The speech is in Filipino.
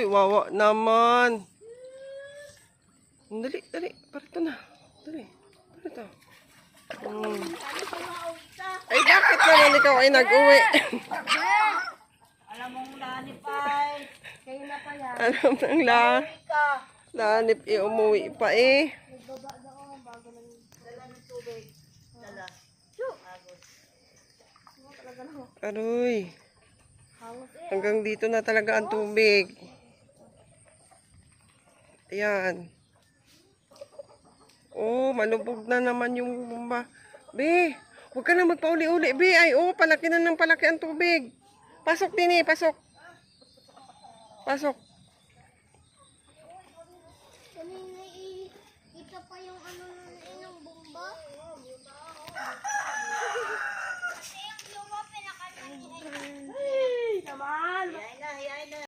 Uy, wawa naman. Dali, dali. Parito na. Dali. Parito. Ay, bakit naman ikaw ay nag-uwi? Alam mong lanipay. Kayo na pa yan. Alam nang lanip umuwi pa eh. Nagbaba na ako bago nang dala ng tubig. Dala. Aroy. Hawak eh. Hanggang dito na talaga ang tubig. Ayan. Oh, malubog na naman yung bomba. Be, huwag ka na magpauli-uli. Be, ay oh, palaki na ng palaki ang tubig. Pasok din eh, pasok. Pasok.